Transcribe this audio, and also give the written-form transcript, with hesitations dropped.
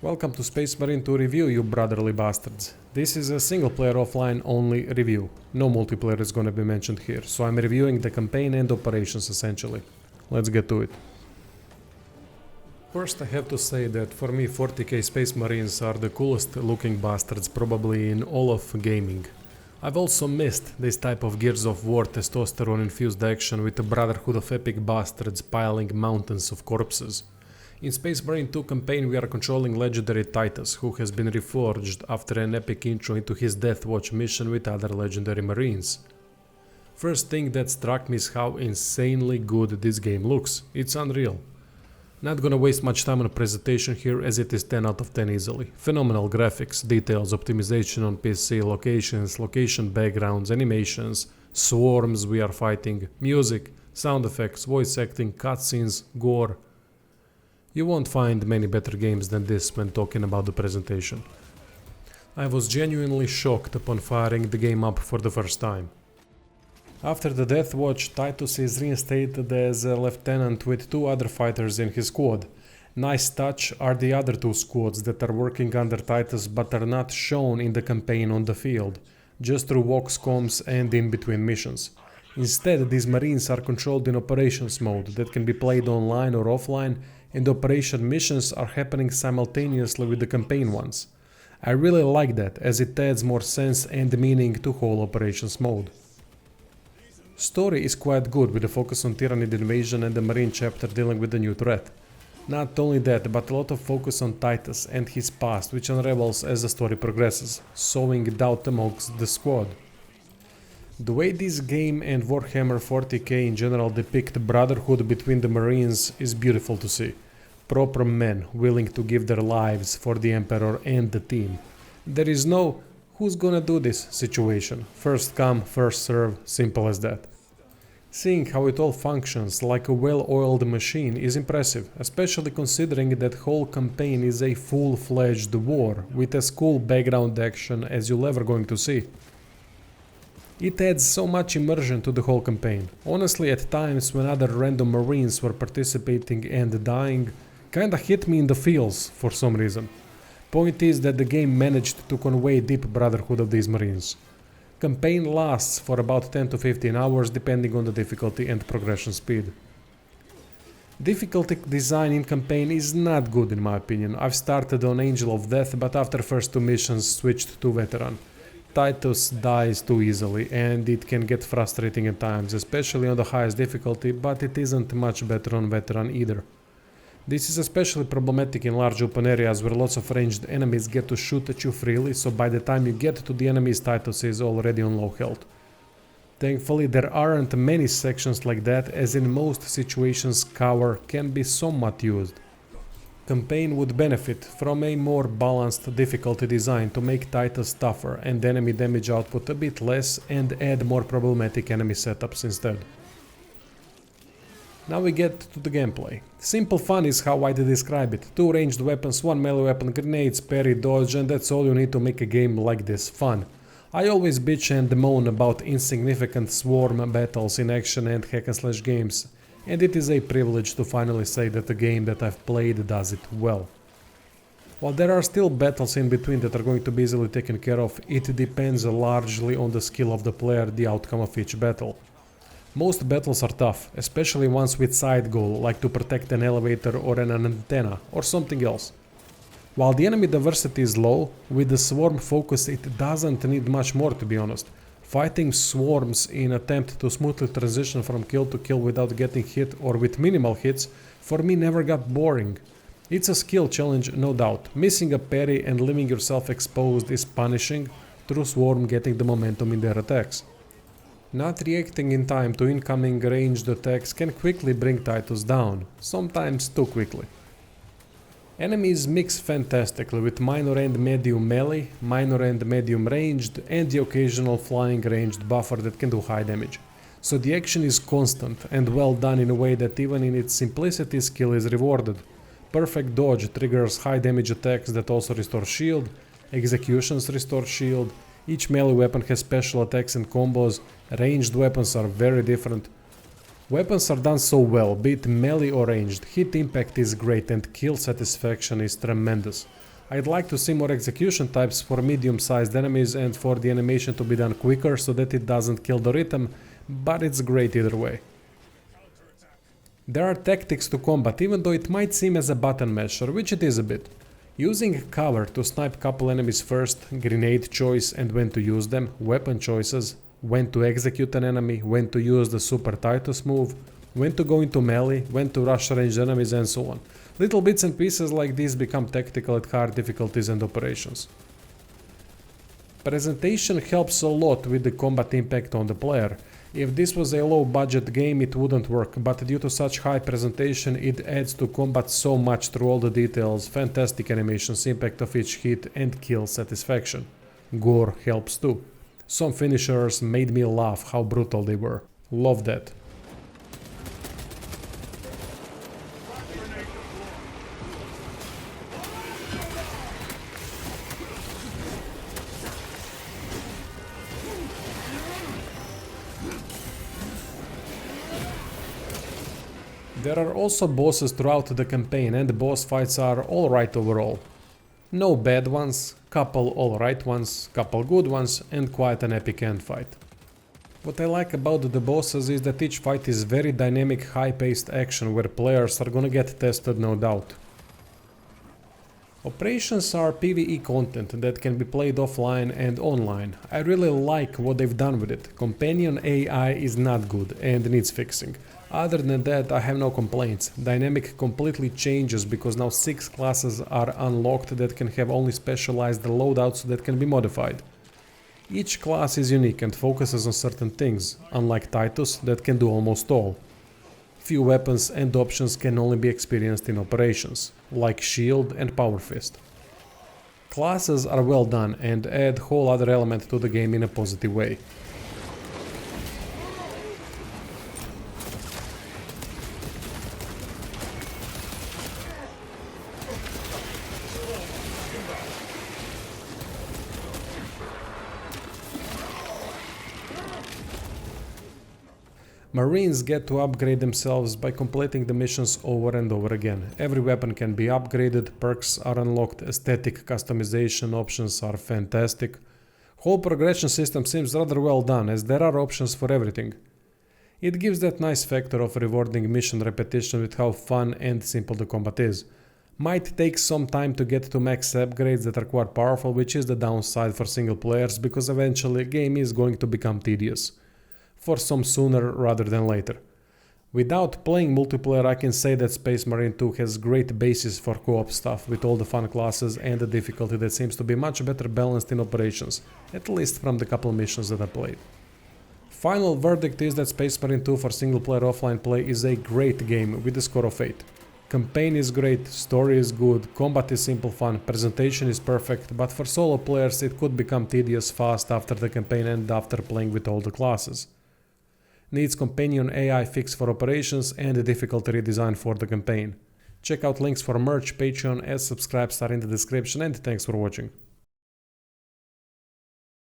Welcome to Space Marine to review, you brotherly bastards. This is a single player offline only review. No multiplayer is gonna be mentioned here, so I'm reviewing the campaign and operations essentially. Let's get to it. First I have to say that for me 40k Space Marines are the coolest looking bastards probably in all of gaming. I've also missed this type of Gears of War Testosterone infused action with a brotherhood of epic bastards piling mountains of corpses. In Space Marine 2 campaign we are controlling legendary Titus, who has been reforged after an epic intro into his Death Watch mission with other legendary Marines. First thing that struck me is how insanely good this game looks. It's unreal. Not gonna waste much time on a presentation here as it is 10 out of 10 easily. Phenomenal graphics, details, optimization on PC, locations, location backgrounds, animations, swarms we are fighting, music, sound effects, voice acting, cutscenes, gore. You won't find many better games than this when talking about the presentation. I was genuinely shocked upon firing the game up for the first time. After the Death Watch, Titus is reinstated as a lieutenant with two other fighters in his squad. Nice touch are the other two squads that are working under Titus but are not shown in the campaign on the field, just through vox comms and in between missions. Instead, these Marines are controlled in operations mode that can be played online or offline, and operation missions are happening simultaneously with the campaign ones. I really like that as it adds more sense and meaning to whole operations mode. Story is quite good with a focus on Tyranid invasion and the Marine chapter dealing with the new threat. Not only that, but a lot of focus on Titus and his past, which unravels as the story progresses, sowing doubt amongst the squad. The way this game and Warhammer 40k in general depict brotherhood between the Marines is beautiful to see. Proper men willing to give their lives for the Emperor and the team. There is no "who's gonna do this" situation. First come, first serve, simple as that. Seeing how it all functions like a well-oiled machine is impressive, especially considering that whole campaign is a full-fledged war with as cool background action as you're ever going to see. It adds so much immersion to the whole campaign. Honestly, at times when other random Marines were participating and dying, kinda hit me in the feels for some reason. Point is that the game managed to convey deep brotherhood of these Marines. Campaign lasts for about 10 to 15 hours depending on the difficulty and progression speed. Difficulty design in campaign is not good in my opinion. I've started on Angel of Death but after first two missions switched to Veteran. Titus dies too easily and it can get frustrating at times, especially on the highest difficulty, but it isn't much better on Veteran either. This is especially problematic in large open areas where lots of ranged enemies get to shoot at you freely, so by the time you get to the enemies, Titus is already on low health. Thankfully there aren't many sections like that, as in most situations cover can be somewhat used. Campaign would benefit from a more balanced difficulty design to make Titus tougher and enemy damage output a bit less and add more problematic enemy setups instead. Now we get to the gameplay. Simple fun is how I'd describe it. 2 ranged weapons, 1 melee weapon, grenades, parry, dodge, and that's all you need to make a game like this fun. I always bitch and moan about insignificant swarm battles in action and hack and slash games. And it is a privilege to finally say that the game that I've played does it well. While there are still battles in between that are going to be easily taken care of, it depends largely on the skill of the player, the outcome of each battle. Most battles are tough, especially ones with side goal, like to protect an elevator or an antenna, or something else. While the enemy diversity is low, with the swarm focus it doesn't need much more, to be honest. Fighting swarms in attempt to smoothly transition from kill to kill without getting hit or with minimal hits for me never got boring. It's a skill challenge, no doubt. Missing a parry and leaving yourself exposed is punishing, through swarm getting the momentum in their attacks. Not reacting in time to incoming ranged attacks can quickly bring Titus down, sometimes too quickly. Enemies mix fantastically with minor and medium melee, minor and medium ranged, and the occasional flying ranged buffer that can do high damage. So the action is constant and well done in a way that even in its simplicity skill is rewarded. Perfect dodge triggers high damage attacks that also restore shield, executions restore shield, each melee weapon has special attacks and combos, ranged weapons are very different. Weapons are done so well, be it melee or ranged, hit impact is great and kill satisfaction is tremendous. I'd like to see more execution types for medium-sized enemies and for the animation to be done quicker so that it doesn't kill the rhythm, but it's great either way. There are tactics to combat, even though it might seem as a button masher, which it is a bit. Using cover to snipe couple enemies first, grenade choice and when to use them, weapon choices, when to execute an enemy, when to use the Super Titus move, when to go into melee, when to rush ranged enemies and so on. Little bits and pieces like these become tactical at hard difficulties and operations. Presentation helps a lot with the combat impact on the player. If this was a low budget game it wouldn't work, but due to such high presentation it adds to combat so much through all the details, fantastic animations, impact of each hit and kill satisfaction. Gore helps too. Some finishers made me laugh how brutal they were. Love that. There are also bosses throughout the campaign and the boss fights are alright overall. No bad ones, couple alright ones, couple good ones and quite an epic end fight. What I like about the bosses is that each fight is very dynamic, high-paced action where players are gonna get tested, no doubt. Operations are PvE content that can be played offline and online. I really like what they've done with it. Companion AI is not good and needs fixing. Other than that, I have no complaints. Dynamic completely changes because now 6 classes are unlocked that can have only specialized loadouts that can be modified. Each class is unique and focuses on certain things, unlike Titus that can do almost all. Few weapons and options can only be experienced in operations, like Shield and Power Fist. Classes are well done and add whole other element to the game in a positive way. Marines get to upgrade themselves by completing the missions over and over again. Every weapon can be upgraded, perks are unlocked, aesthetic customization options are fantastic. Whole progression system seems rather well done as there are options for everything. It gives that nice factor of rewarding mission repetition with how fun and simple the combat is. Might take some time to get to max upgrades that are quite powerful, which is the downside for single players because eventually the game is going to become tedious. For some sooner rather than later. Without playing multiplayer I can say that Space Marine 2 has great basis for co-op stuff with all the fun classes and the difficulty that seems to be much better balanced in operations, at least from the couple missions that I played. Final verdict is that Space Marine 2 for single player offline play is a great game with a score of 8. Campaign is great, story is good, combat is simple fun, presentation is perfect, but for solo players it could become tedious fast after the campaign and after playing with all the classes. Needs companion AI fix for operations and a difficulty redesign for the campaign. Check out links for merch, Patreon and subscribes are in the description and thanks for watching.